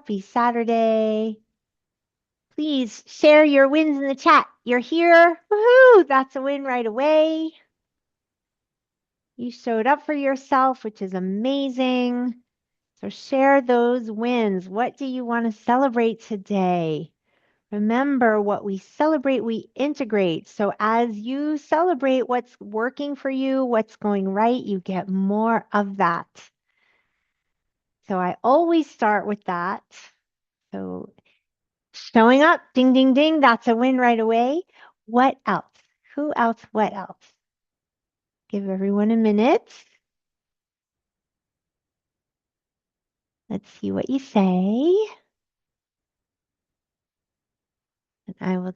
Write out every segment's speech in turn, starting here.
Happy Saturday. Please share your wins in the chat. You're here. Woohoo! That's a win right away. You showed up for yourself, which is amazing. So share those wins. What do you want to celebrate today? Remember, what we celebrate, we integrate. So as you celebrate what's working for you, what's going right, you get more of that. So I always start with that. So showing up, ding, ding, ding, that's a win right away. What else? Who else? What else? Give everyone a minute. Let's see what you say. And I will.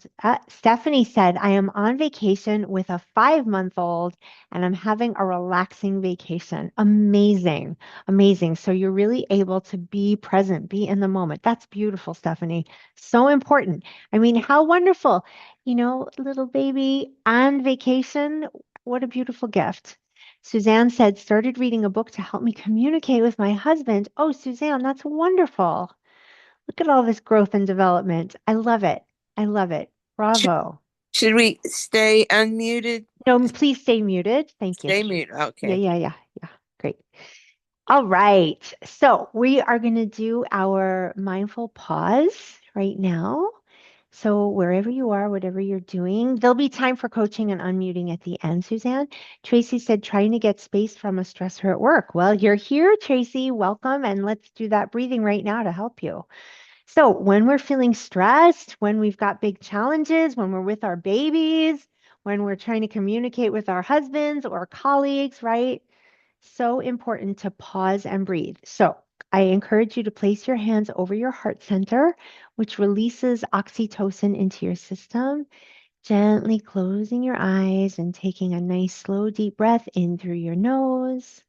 Stephanie said, I am on vacation with a 5-month-old and I'm having a relaxing vacation. Amazing. Amazing. So you're really able to be present, be in the moment. That's beautiful, Stephanie. So important. I mean, how wonderful. Little baby on vacation. What a beautiful gift. Suzanne said, started reading a book to help me communicate with my husband. Oh, Suzanne, that's wonderful. Look at all this growth and development. I love it. I love it. Should, Bravo. should we stay unmuted? No, please stay muted. Thank you. Stay muted. Yeah, Okay. yeah, yeah, yeah. Great. All right. So we are going to do our mindful pause right now. So wherever you are, whatever you're doing, there'll be time for coaching and unmuting at the end, Suzanne. Tracy said, trying to get space from a stressor at work. Well, you're here, Tracy. Welcome. And let's do that breathing right now to help you. So when we're feeling stressed, when we've got big challenges, when we're with our babies, when we're trying to communicate with our husbands or colleagues, right? So important to pause and breathe. So I encourage you to place your hands over your heart center, which releases oxytocin into your system, gently closing your eyes and taking a nice slow deep breath in through your nose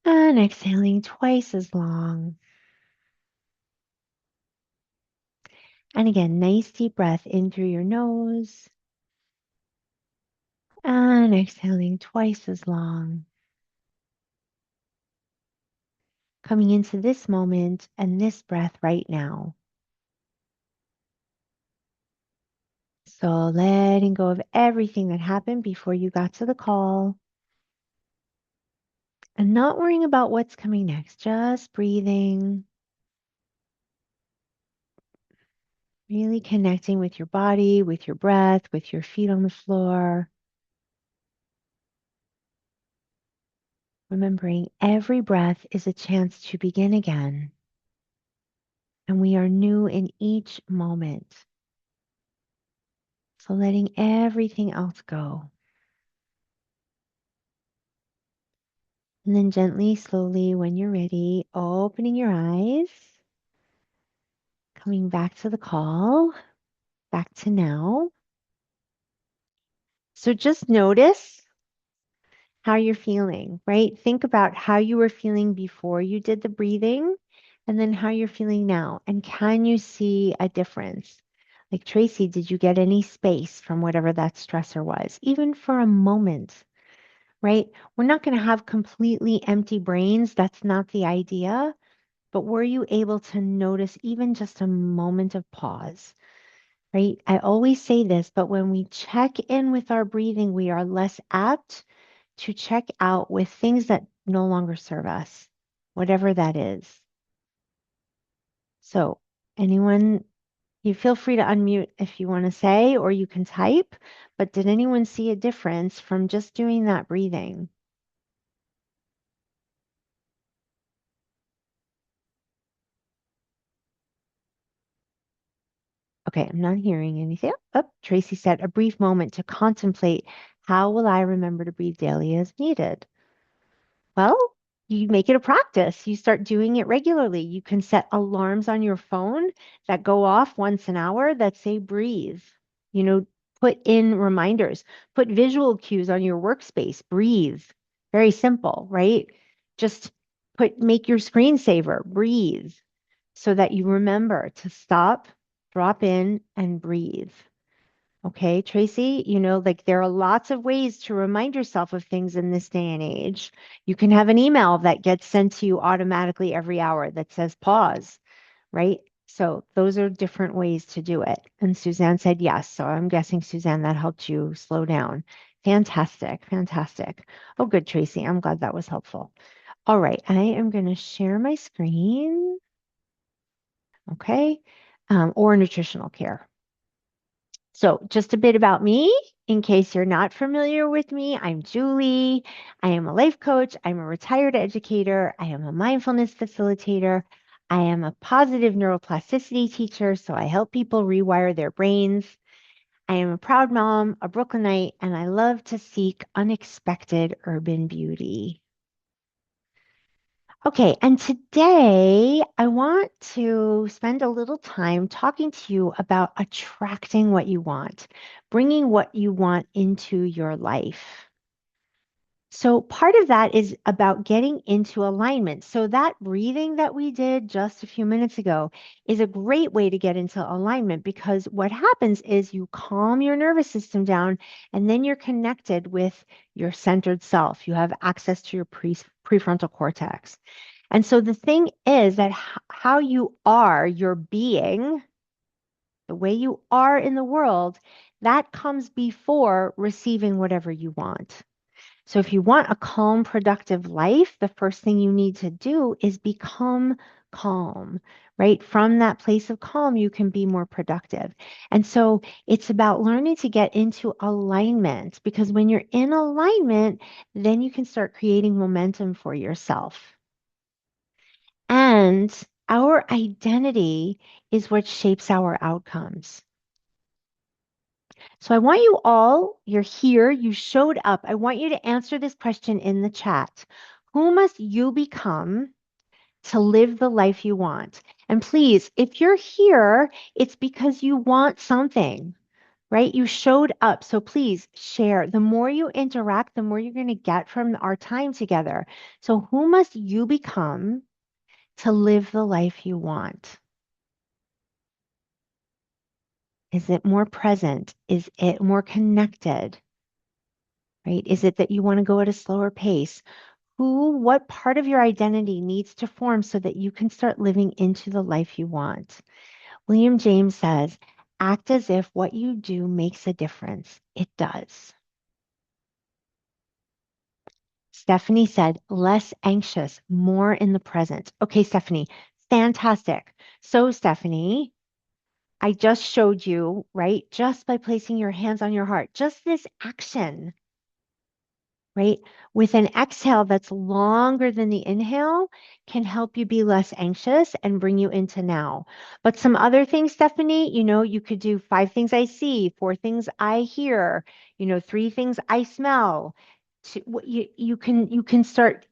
and exhaling twice as long. And again, nice deep breath in through your nose and exhaling twice as long. Coming into this moment and this breath right now. So letting go of everything that happened before you got to the call and not worrying about what's coming next, just breathing, really connecting with your body, with your breath, with your feet on the floor. Remembering every breath is a chance to begin again. And we are new in each moment. So letting everything else go. And then gently, slowly, when you're ready, opening your eyes, coming back to the call, back to now. So just notice how you're feeling, right? Think about how you were feeling before you did the breathing and then how you're feeling now. And can you see a difference? Like Tracy, did you get any space from whatever that stressor was, even for a moment? Right? We're not going to have completely empty brains. That's not the idea. But were you able to notice even just a moment of pause? Right? I always say this, but when we check in with our breathing, we are less apt to check out with things that no longer serve us, whatever that is. So, anyone, you feel free to unmute if you want to say, or you can type, but did anyone see a difference from just doing that breathing? Okay, I'm not hearing anything. Oh, Tracy said, a brief moment to contemplate how will I remember to breathe daily as needed? Well, you make it a practice. You start doing it regularly. You can set alarms on your phone that go off once an hour that say breathe. You know, put in reminders, put visual cues on your workspace, breathe. Very simple, right? Just make your screensaver, breathe, so that you remember to stop, drop in, and breathe. Okay, Tracy, like there are lots of ways to remind yourself of things in this day and age. You can have an email that gets sent to you automatically every hour that says pause, right? So those are different ways to do it. And Suzanne said yes. So I'm guessing, Suzanne, that helped you slow down. Fantastic, fantastic. Oh, good, Tracy. I'm glad that was helpful. All right, I am going to share my screen. Okay, or nutritional care. So, just a bit about me, in case you're not familiar with me. I'm Julie. I am a life coach. I'm a retired educator. I am a mindfulness facilitator. I am a positive neuroplasticity teacher. So, I help people rewire their brains. I am a proud mom, a Brooklynite, and I love to seek unexpected urban beauty. Okay, and today I want to spend a little time talking to you about attracting what you want, bringing what you want into your life. So, part of that is about getting into alignment. So, that breathing that we did just a few minutes ago is a great way to get into alignment because what happens is you calm your nervous system down and then you're connected with your centered self. You have access to your prefrontal cortex. And so the thing is that how you are, your being, the way you are in the world, that comes before receiving whatever you want. So if you want a calm, productive life, the first thing you need to do is become calm, right? From that place of calm, you can be more productive. And so it's about learning to get into alignment because when you're in alignment, then you can start creating momentum for yourself. And our identity is what shapes our outcomes. So I want you all, you're here, you showed up. I want you to answer this question in the chat. Who must you become to live the life you want? And please, if you're here, it's because you want something, right? You showed up. So please share. The more you interact, the more you're going to get from our time together. So who must you become to live the life you want? Is it more present? Is it more connected? Right? Is it that you want to go at a slower pace? What part of your identity needs to form so that you can start living into the life you want? William James says, act as if what you do makes a difference. It does. Stephanie said, less anxious, more in the present. Okay, Stephanie, fantastic. So, Stephanie, I just showed you, right? Just by placing your hands on your heart, just this action, right? With an exhale that's longer than the inhale can help you be less anxious and bring you into now. But some other things, Stephanie, you could do 5 things I see, 4 things I hear, 3 things I smell. You can start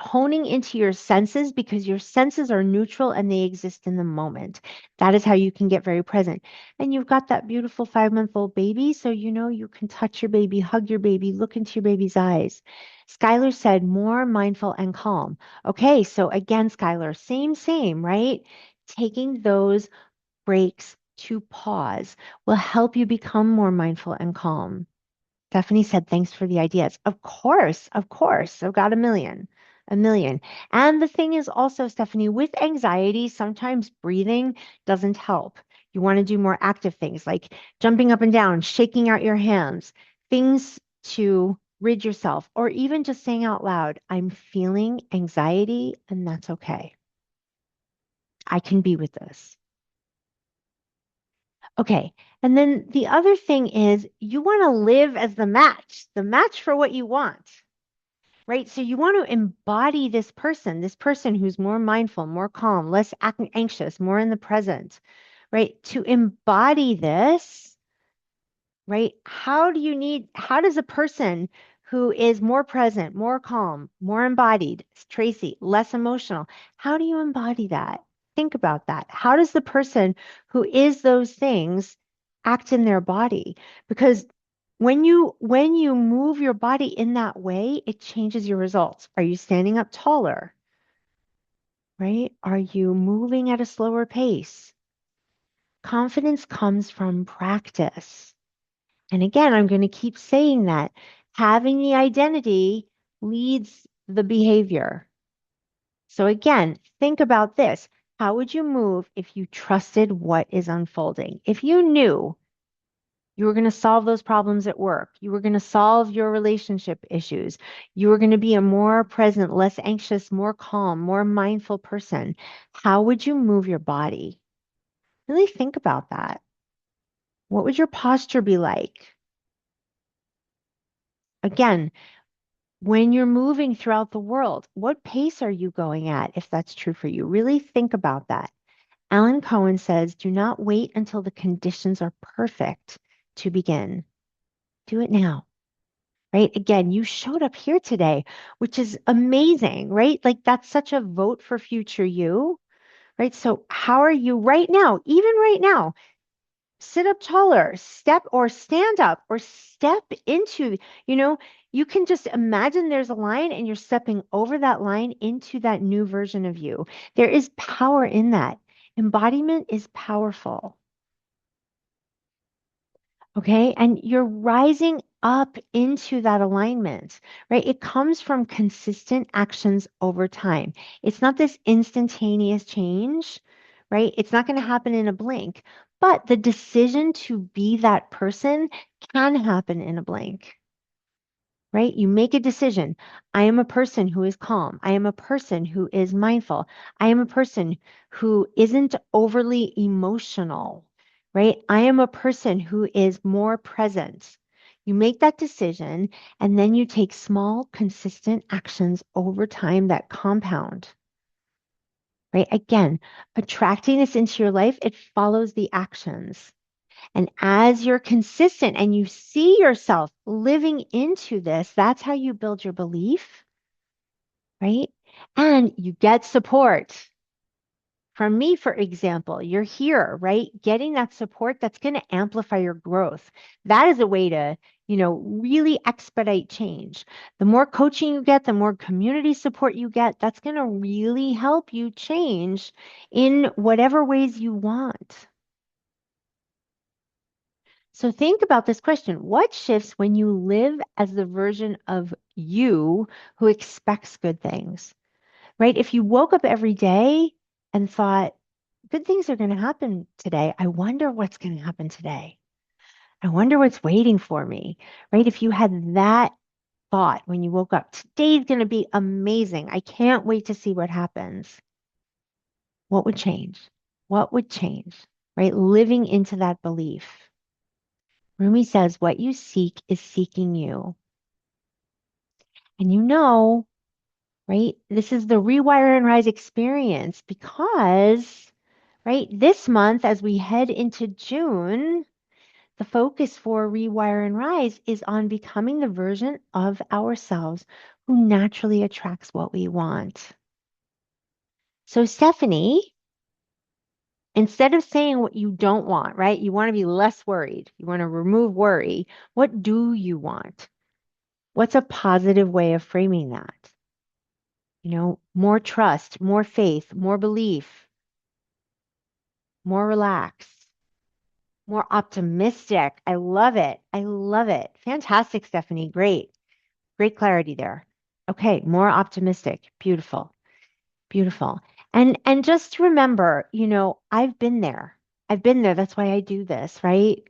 honing into your senses because your senses are neutral and they exist in the moment. That is how you can get very present. And you've got that beautiful 5-month-old baby, so you can touch your baby, hug your baby, look into your baby's eyes. Skylar said more mindful and calm. Okay, so again, Skylar, same, right? Taking those breaks to pause will help you become more mindful and calm. Stephanie said, thanks for the ideas. Of course, of course. I've got a million, a million. And the thing is also, Stephanie, with anxiety, sometimes breathing doesn't help. You want to do more active things like jumping up and down, shaking out your hands, things to rid yourself, or even just saying out loud, I'm feeling anxiety, and that's okay. I can be with this. Okay. And then the other thing is you want to live as the match for what you want, right? So you want to embody this person who's more mindful, more calm, less anxious, more in the present, right? To embody this, right? How does a person who is more present, more calm, more embodied, Tracy, less emotional, how do you embody that? Think about that. How does the person who is those things act in their body? Because when you move your body in that way, it changes your results. Are you standing up taller? Right? Are you moving at a slower pace? Confidence comes from practice. And again, I'm going to keep saying that having the identity leads the behavior. So again, think about this. How would you move if you trusted what is unfolding? If you knew you were going to solve those problems at work, you were going to solve your relationship issues, you were going to be a more present, less anxious, more calm, more mindful person, how would you move your body? Really think about that. What would your posture be like? Again, when you're moving throughout the world, what pace are you going at if that's true for you? Really think about that. Alan Cohen says, do not wait until the conditions are perfect to begin. Do it now, right? Again, you showed up here today, which is amazing, right? Like that's such a vote for future you, right? So how are you right now, even right now? Sit up taller, step or stand up or step into, you know, you can just imagine there's a line and you're stepping over that line into that new version of you. There is power in that. Embodiment is powerful. Okay. And you're rising up into that alignment, right? It comes from consistent actions over time. It's not this instantaneous change, right? It's not going to happen in a blink, but the decision to be that person can happen in a blink, right? You make a decision. I am a person who is calm. I am a person who is mindful. I am a person who isn't overly emotional, right? I am a person who is more present. You make that decision and then you take small, consistent actions over time that compound, right? Again, attracting this into your life, it follows the actions. And as you're consistent and you see yourself living into this, that's how you build your belief, right? And you get support. From me, for example, you're here, right? Getting that support that's going to amplify your growth. That is a way to, really expedite change. The more coaching you get, the more community support you get, that's going to really help you change in whatever ways you want. So think about this question. What shifts when you live as the version of you who expects good things, right? If you woke up every day and thought, good things are going to happen today. I wonder what's going to happen today. I wonder what's waiting for me, right? If you had that thought when you woke up, today's going to be amazing. I can't wait to see what happens. What would change? What would change, right? Living into that belief. Rumi says, what you seek is seeking you. And right, this is the Rewire and Rise experience because, right, this month, as we head into June, the focus for Rewire and Rise is on becoming the version of ourselves who naturally attracts what we want. So, Stephanie, instead of saying what you don't want, right, you want to be less worried, you want to remove worry, what do you want? What's a positive way of framing that? More trust, more faith, more belief, more relaxed, more optimistic. I love it. I love it. Fantastic, Stephanie. Great. Great clarity there. Okay, more optimistic. Beautiful. Beautiful. And just remember, I've been there. I've been there. That's why I do this, right?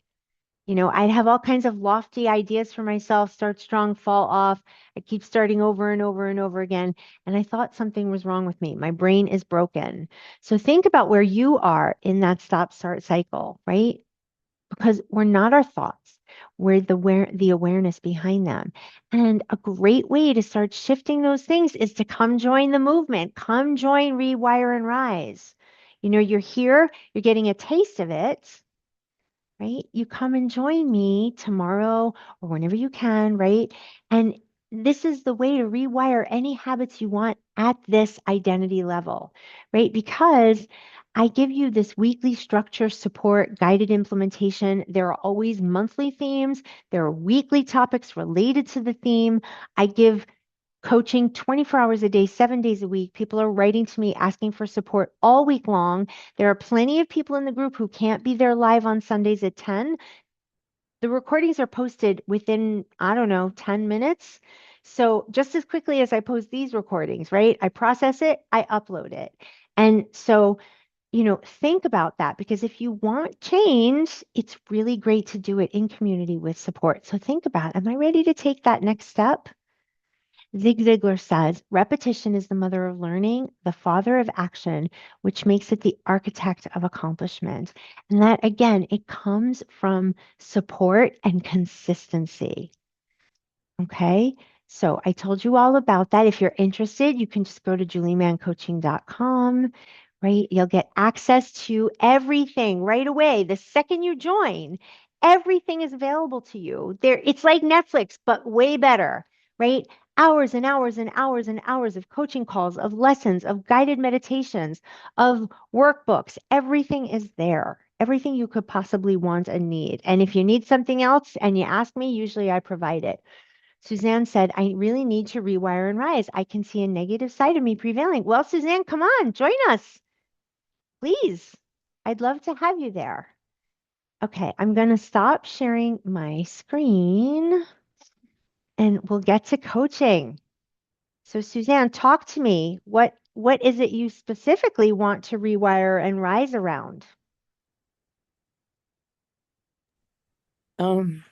I'd have all kinds of lofty ideas for myself, start strong, fall off. I keep starting over and over and over again. And I thought something was wrong with me. My brain is broken. So think about where you are in that stop start cycle, right? Because we're not our thoughts. We're the awareness behind them. And a great way to start shifting those things is to come join the movement. Come join Rewire and Rise. You're here, you're getting a taste of it, right? You come and join me tomorrow or whenever you can, right? And this is the way to rewire any habits you want at this identity level, right? Because I give you this weekly structure, support, guided implementation. There are always monthly themes. There are weekly topics related to the theme. I give coaching 24 hours a day, 7 days a week. People are writing to me asking for support all week long. There are plenty of people in the group who can't be there live on Sundays at 10. The recordings are posted within, I don't know, 10 minutes. So just as quickly as I post these recordings, right? I process it, I upload it. And so, think about that because if you want change, it's really great to do it in community with support. So think about, am I ready to take that next step? Zig Ziglar says, repetition is the mother of learning, the father of action, which makes it the architect of accomplishment. And that, again, it comes from support and consistency. Okay. So I told you all about that. If you're interested, you can just go to juliemancoaching.com, right? You'll get access to everything right away. The second you join, everything is available to you. There, it's like Netflix, but way better, right? Hours and hours and hours and hours of coaching calls, of lessons, of guided meditations, of workbooks. Everything is there. Everything you could possibly want and need. And if you need something else and you ask me, usually I provide it. Suzanne said, I really need to rewire and rise. I can see a negative side of me prevailing. Well, Suzanne, come on, join us, please. I'd love to have you there. Okay, I'm going to stop sharing my screen and we'll get to coaching. So, Suzanne, talk to me. What is it you specifically want to rewire and rise around? Um,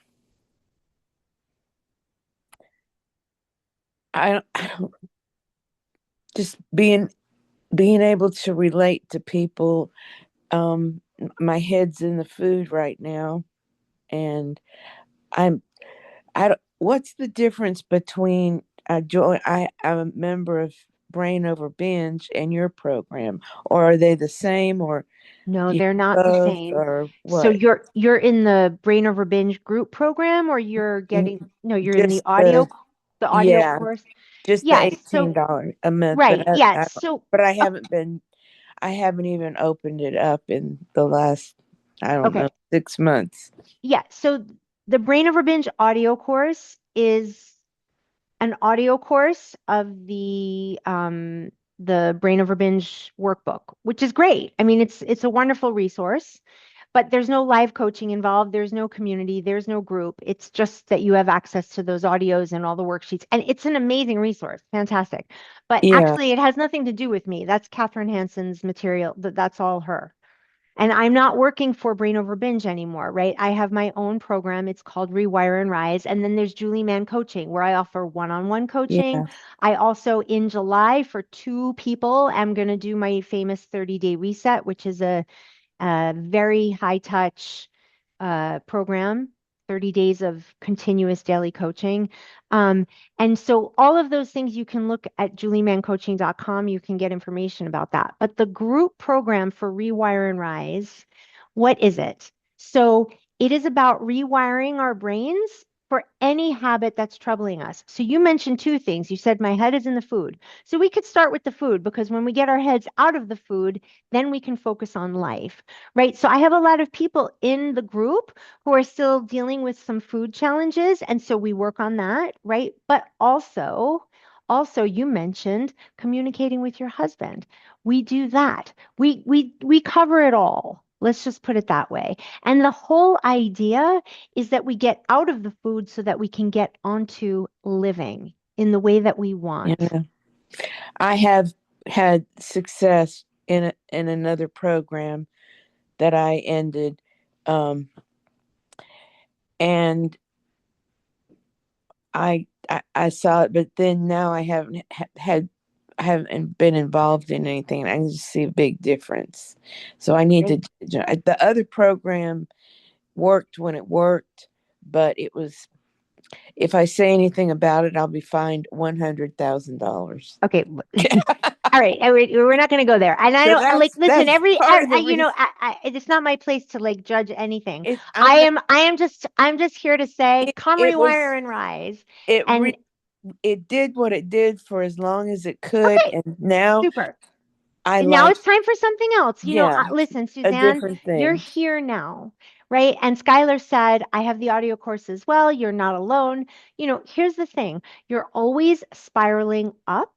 I don't just being able to relate to people. My head's in the food right now, and I'm I don't. What's the difference between I'm a member of Brain Over Binge and your program, or are they the same, or No, you they're not the both, same. or So what? you're in the Brain Over Binge group program or you're N- getting no, you're in Just the the audio yeah, course. just the Yes, eighteen so dollars a month, but right. Yes. So but I haven't even opened it up in the last, I don't know, okay. 6 months. Yeah, so the Brain Over Binge audio course is an audio course of the Brain Over Binge workbook, which is great. I mean, it's a wonderful resource. But there's no live coaching involved. There's no community. There's no group. It's just that you have access to those audios and all the worksheets. And it's an amazing resource. Fantastic. But Yeah, actually, it has nothing to do with me. That's Catherine Hanson's material. That's all her. And I'm not working for Brain Over Binge anymore, right? I have my own program. It's called Rewire and Rise. And then there's Julie Mann Coaching, where I offer one-on-one coaching. yeah, I also, in July, for two people, am going to do my famous 30-day reset, which is a very high touch program, 30 days of continuous daily coaching. Um, and so all of those things you can look at juliemancoaching.com. You can get information about that. But the group program for Rewire and Rise, what is it? So it is about rewiring our brains for any habit that's troubling us. So you mentioned two things. You said my head is in the food. So we could start with the food because when we get our heads out of the food, then we can focus on life, right? So I have a lot of people in the group who are still dealing with some food challenges. And so we work on that, right? But also you mentioned communicating with your husband. We do that. We cover it all. Let's just put it that way. And the whole idea is that we get out of the food so that we can get onto living in the way that we want. yeah. I have had success in another program that I ended, um, and I saw it, but then now I haven't had I haven't been involved in anything. I just see a big difference. So I need to. Great. The other program worked when it worked, but it was, if I say anything about it, I'll be fined $100,000. Okay. All right. We're not going to go there. And I So don't like, listen, that's part of the reason. it's not my place to like judge anything. It I'm not, I'm just here to say, come it was rewire and rise. it And it did what it did for as long as it could, okay, and now super. I And now like, it's time for something else. yeah, Listen, a Suzanne, different you're thing. here now, right? And Skylar said, I have the audio course as well. You're not alone. Here's the thing. You're always spiraling up.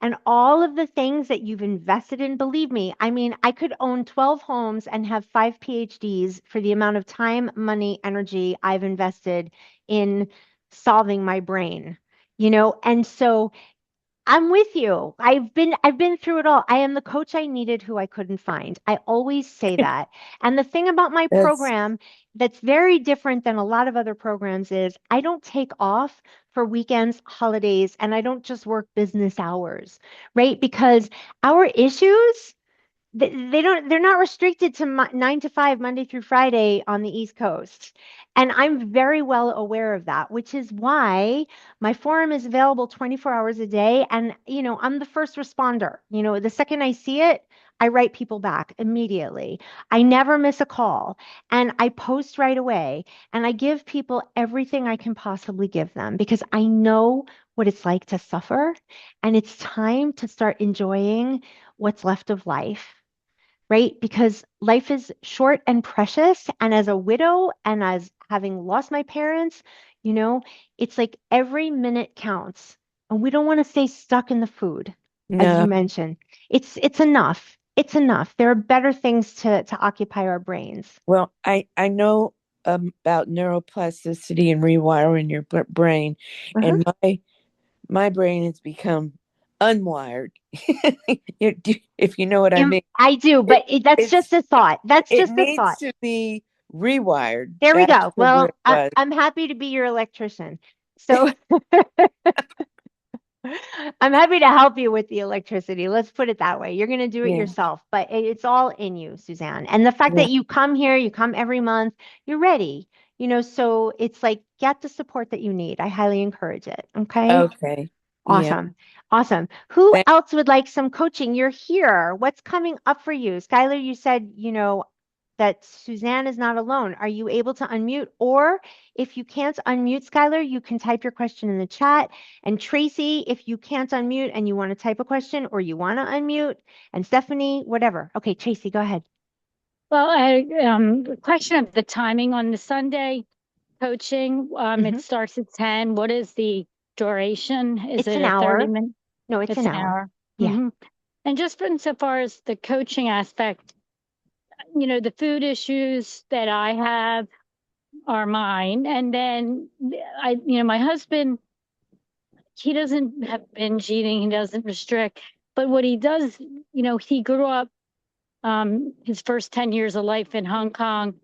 And all of the things that you've invested in, believe me, I mean, I could own 12 homes and have 5 PhDs for the amount of time, money, energy I've invested in solving my brain, And so I'm with you. I've been through it all. I am the coach I needed who I couldn't find. I always say that. And the thing about my That's program that's very different than a lot of other programs is I don't take off for weekends, holidays, and I don't just work business hours, right? Because our issues they're not restricted to 9 to 5 Monday through Friday on the East Coast. And I'm very well aware of that, which is why my forum is available 24 hours a day. And, I'm the first responder. The second I see it, I write people back immediately. I never miss a call and I post right away and I give people everything I can possibly give them because I know what it's like to suffer and it's time to start enjoying what's left of life, right? Because life is short and precious. And as a widow and as having lost my parents, you know, it's like every minute counts. And we don't want to stay stuck in the food, as you no. mentioned. It's enough. It's enough. There are better things to occupy our brains. Well, I know about neuroplasticity and rewiring your brain, Uh-huh. and my brain has become unwired. If you know what I mean. I do, It but that's it's just a thought. That's it just a needs thought. to be rewired There we back go. to where Well, it was. I'm happy to be your electrician. So I'm happy to help you with the electricity. Let's put it that way. You're going to do it Yeah, yourself, but it's all in you, Suzanne. And the fact yeah. that you come here, you come every month, you're ready. So it's like get the support that you need. I highly encourage it. Okay. Okay. Yeah. Awesome. Awesome. Who Thank, else would like some coaching? You're here. What's coming up for you? Skylar, you said, that Suzanne is not alone. Are you able to unmute? Or if you can't unmute, Skylar, you can type your question in the chat. And Tracy, if you can't unmute and you want to type a question or you want to unmute, and Stephanie, whatever. Okay, Tracy, go ahead. Well, a question of the timing on the Sunday coaching. It Hmm. starts at 10. What is the duration? Is It's it an a 30 hour. minute? No, it's It's an an hour. hour. Yeah. And just insofar as the coaching aspect, the food issues that I have are mine. And then my husband, he doesn't have binge eating, he doesn't restrict. But what he does, he grew up his first 10 years of life in Hong Kong.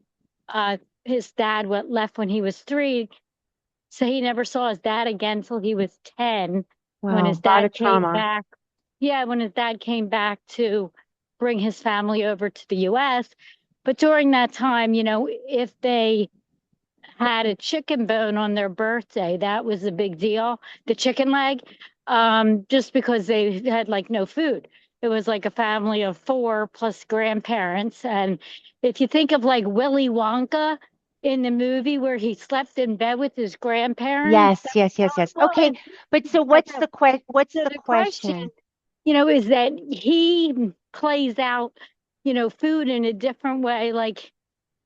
His dad left when he was 3. So he never saw his dad again till he was 10 when his Wow. A lot dad of came trauma. back. Yeah, when his dad came back to bring his family over to the US. But during that time, if they had a chicken bone on their birthday, that was a big deal. The chicken leg, just because they had like no food. It was like a family of 4 plus grandparents. And if you think of like Willy Wonka in the movie where he slept in bed with his grandparents, Yes, yes, yes, yes. that Okay, was but so like what's a, what's so the the question, question? is that he plays out, food in a different way. Like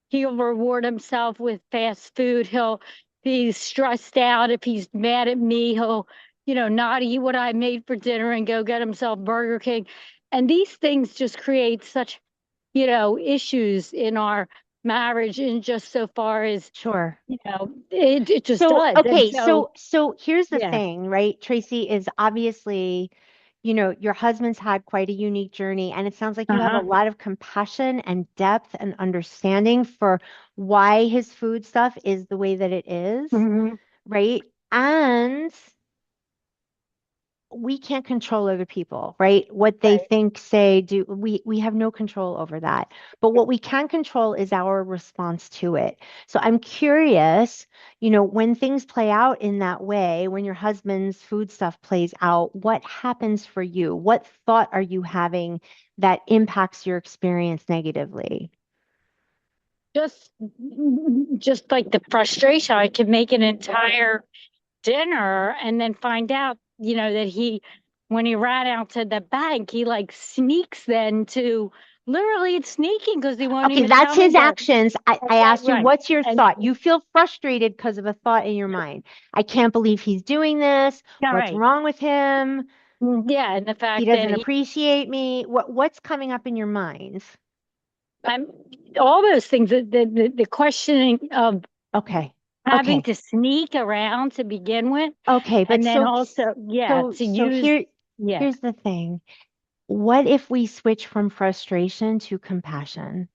he'll reward himself with fast food. He'll be stressed out if he's mad at me. He'll, not eat what I made for dinner and go get himself Burger King. And these things just create such, issues in our marriage, and just so far as, Sure. it just So, does. And okay, so, so here's the yeah. thing, right? Tracy is obviously, your husband's had quite a unique journey, and it sounds like you have a Uh-huh. lot of compassion and depth and understanding for why his food stuff is the way that it is, Hmm. right? And we can't control other people, right? What they Right. think, say, do, we have no control over that. But what we can control is our response to it. So I'm curious, when things play out in that way, when your husband's food stuff plays out, what happens for you? What thought are you having that impacts your experience negatively? Just, just like the frustration, I could make an entire dinner and then find out, that when he ran out to the bank, he like sneaks then to literally it's sneaking because he won't Okay, even that's tell me his that. actions. I Right, asked you, right. what's your And thought? You feel frustrated because of a thought in your mind. I can't believe he's doing this. all What's right. wrong with him? Yeah, and the He fact that doesn't appreciate me. What's coming up in your minds? I'm all those things, the questioning of Okay. having Okay. to sneak around to begin with, Okay, but and then also, yeah, so to so use, here yeah, here's the thing. What if we switch from frustration to compassion,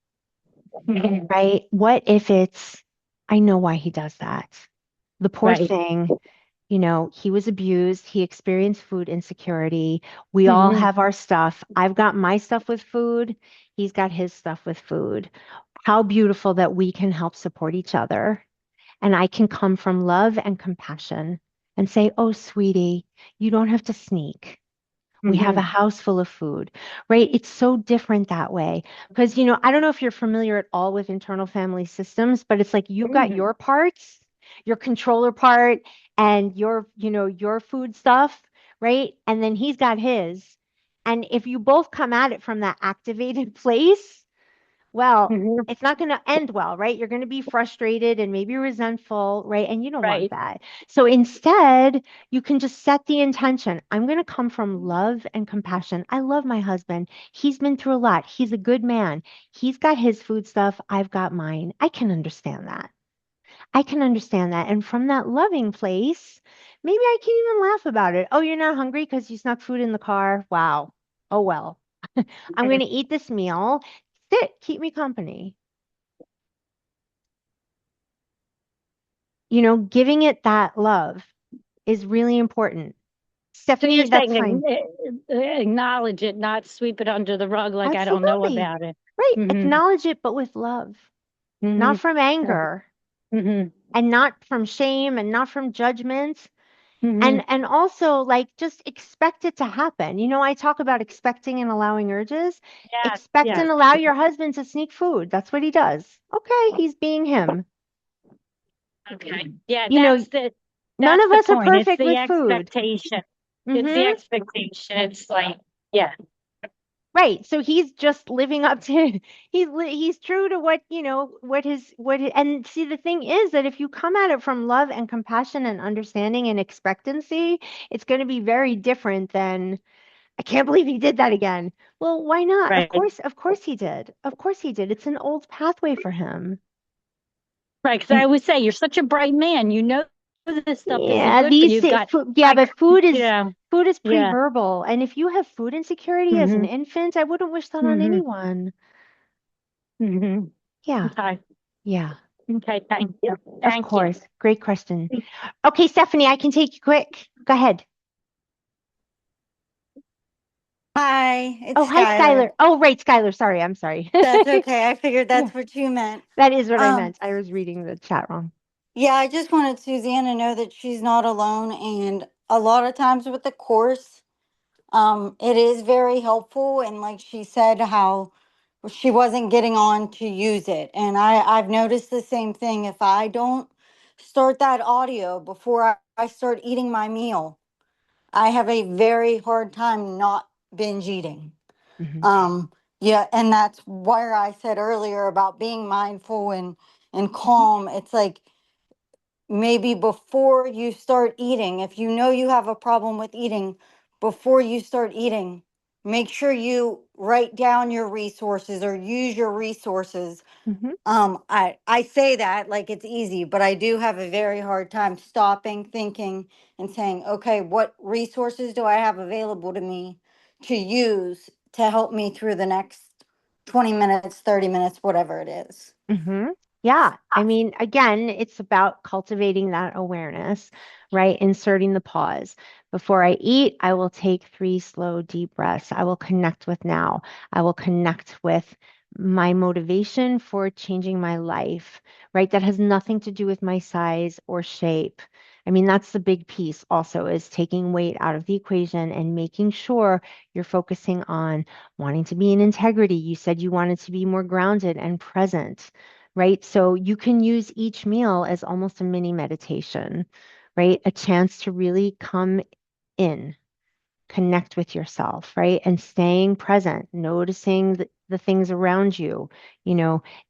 mhm, right? What if it's, I know why he does that. The poor right, thing, he was abused, he experienced food insecurity. We all hmm have our stuff. I've got my stuff with food, he's got his stuff with food. How beautiful that we can help support each other. And I can come from love and compassion and say, "Oh, sweetie, you don't have to sneak. We have a hmm house full of food," right? It's so different that way. Because, I don't know if you're familiar at all with internal family systems, but it's like you've got hmm your parts, your controller part, and your food stuff, right? And then he's got his. And if you both come at it from that activated place, well, hmm it's not going to end well, right? You're going to be frustrated and maybe resentful, right? And you don't want right, that. So instead, you can just set the intention. I'm going to come from love and compassion. I love my husband. He's been through a lot. He's a good man. He's got his food stuff. I've got mine. I can understand that. I can understand that. And from that loving place, maybe I can even laugh about it. Oh, you're not hungry because you snuck food in the car? Wow. Oh, well. I'm going mhm. to eat this meal. Sit, keep me company. Giving it that love is really important. So you're Stephanie, that's saying fine. acknowledge it, not sweep it under the rug like I don't know Absolutely. about it. Right. Hmm Acknowledge it, but with love, hmm not from anger hmm and not from shame and not from judgment. hmm And also like just expect it to happen. I talk about expecting and allowing urges. Yes, Expect yes. and allow your husband to sneak food. That's what he does. Okay, he's being him. Okay. Yeah, You know, none that's of the us are point. It's perfect the with food. expectation. It's the Hmm. expectation. It's like, yeah, Right. So he's just living up to he's true to and see the thing is that if you come at it from love and compassion and understanding and expectancy, it's going to be very different than I can't believe he did that again. Well, why not? right. Of course he did. Of course he did. It's an old pathway for him. Right. Because I And always say you're such a bright man. You know this stuff isn't yeah, good for you. these You've got food, yeah, like, but food you is know, food is yeah. pre-verbal. And if you have food insecurity as an hmm infant, I wouldn't wish that on hmm anyone. hmm Yeah. Okay. Yeah. Okay. Thank you. Of Thank you. course. Great question. Okay, Stephanie, I can take you quick. Go ahead. Hi, Oh, it's hi, Skylar. Skylar. Oh, right, Skylar. Sorry, I'm sorry. That's okay. I figured Yeah, that's what you meant. that is what I Um, meant. I was reading the chat wrong. yeah, I just wanted Suzanne to know that she's not alone. And a lot of times with the course, it is very helpful. And like she said, how she wasn't getting on to use it. And I've noticed the same thing. If I don't start that audio before I start eating my meal, I have a very hard time not binge eating. Hmm. Um, yeah, and that's where I said earlier about being mindful and calm. It's like maybe before you start eating, if you know you have a problem with eating, before you start eating, make sure you write down your resources or use your resources. Hmm. I say that like it's easy, but I do have a very hard time stopping, thinking, and saying, okay, what resources do I have available to me to use to help me through the next 20 minutes, 30 minutes, whatever it is. Hmm. Yeah. I mean, again, it's about cultivating that awareness, right? Inserting the pause. Before I eat, I will take 3 slow, deep breaths. I will connect with now. I will connect with my motivation for changing my life, right? That has nothing to do with my size or shape. I mean, that's the big piece also is taking weight out of the equation and making sure you're focusing on wanting to be in integrity. You said you wanted to be more grounded and present, right? So you can use each meal as almost a mini meditation, right? A chance to really come in, connect with yourself, right? And staying present, noticing the things around you,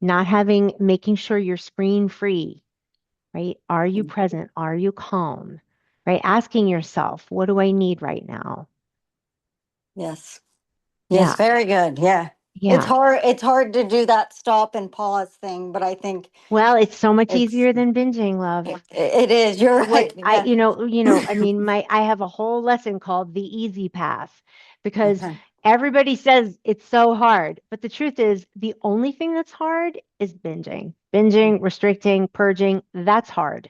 not making sure you're screen free, right? Are you present? Are you calm? Right? Asking yourself, what do I need right now? Yes. Yes, Yeah. very good. Yeah. Yeah. It's hard to do that stop and pause thing, but I think Well, it's so much it's easier than binging, love. it is. You're What right. Yeah. I mean, I have a whole lesson called the easy path because Okay. everybody says it's so hard. But the truth is, the only thing that's hard is binging. Binging, restricting, purging, that's hard.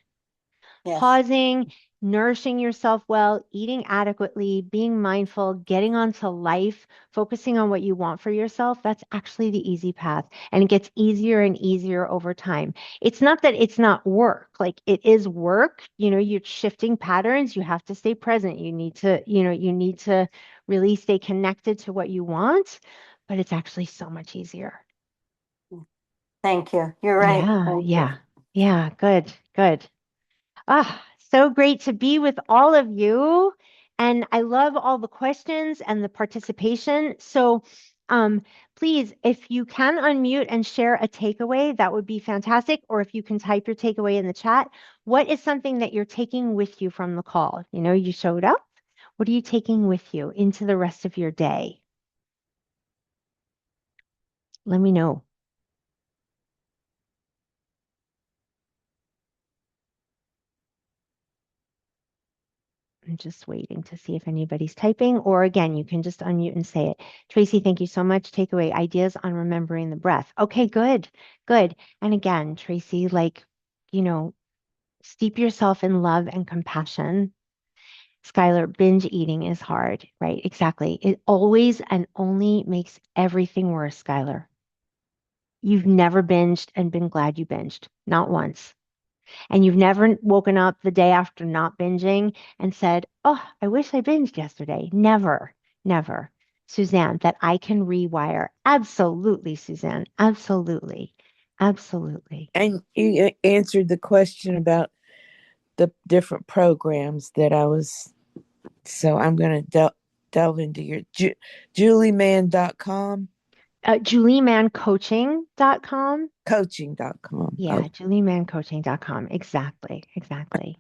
Yes. Pausing, nourishing yourself well, eating adequately, being mindful, getting onto life, focusing on what you want for yourself, that's actually the easy path. And it gets easier and easier over time. It's not that it's not work, like it is work. You're shifting patterns. You have to stay present. You need to really stay connected to what you want, but it's actually so much easier. Thank you. You're right. Yeah, Thank you. yeah, yeah. Good, good. Ah, so great to be with all of you. And I love all the questions and the participation. So um, please, if you can unmute and share a takeaway, that would be fantastic. Or if you can type your takeaway in the chat, what is something that you're taking with you from the call? You showed up. What are you taking with you into the rest of your day? Let me know. I'm just waiting to see if anybody's typing, or again, you can just unmute and say it. Tracy, thank you so much. Takeaway ideas on remembering the breath. Okay, good, good. And again, Tracy, you know, steep yourself in love and compassion. Skylar, binge eating is hard, right? Exactly. It always and only makes everything worse, Skylar. You've never binged and been glad you binged, not once. And you've never woken up the day after not binging and said, "Oh, I wish I binged yesterday." Never, never. Suzanne, that I can rewire. Absolutely, Suzanne. Absolutely. Absolutely. And you answered the question about the different programs that I was. So I'm going to delve into your julieman.com, JulieManCoaching.com. coaching.com. Yeah, Oh, JulieManCoaching.com. Exactly, exactly.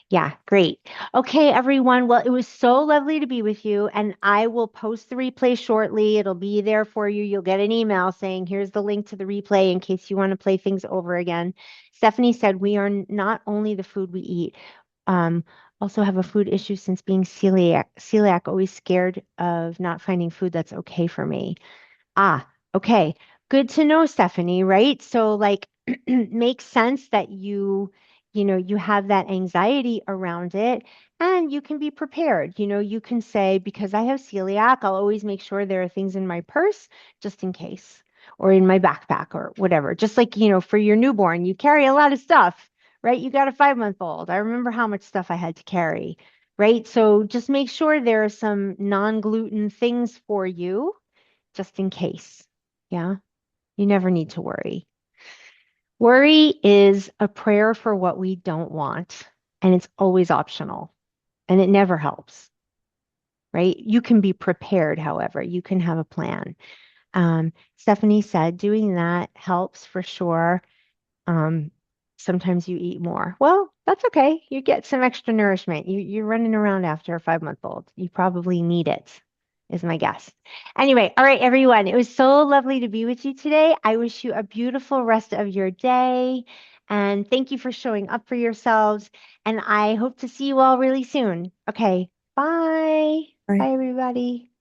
Yeah, great. Okay, everyone. Well, it was so lovely to be with you, and I will post the replay shortly. It'll be there for you. You'll get an email saying, here's the link to the replay in case you want to play things over again. Stephanie said, we are not only the food we eat, um, also have a food issue since being celiac, always scared of not finding food that's okay for me. Ah, okay. Good to know, Stephanie, right? So makes sense that you have that anxiety around it and you can be prepared. You can say, because I have celiac, I'll always make sure there are things in my purse just in case, or in my backpack or whatever. Just for your newborn, you carry a lot of stuff, right? You got a 5-month-old. I remember how much stuff I had to carry, right? So just make sure there are some non-gluten things for you just in case. Yeah, you never need to worry. Worry is a prayer for what we don't want, and it's always optional, and it never helps, right? You can be prepared, however, you can have a plan. Stephanie said doing that helps for sure. Um, Sometimes you eat more. Well, that's okay. You get some extra nourishment. You're running around after a 5-month-old. You probably need it, is my guess. Anyway, all right, everyone. It was so lovely to be with you today. I wish you a beautiful rest of your day. And thank you for showing up for yourselves. And I hope to see you all really soon. Okay, bye. right. Bye, everybody.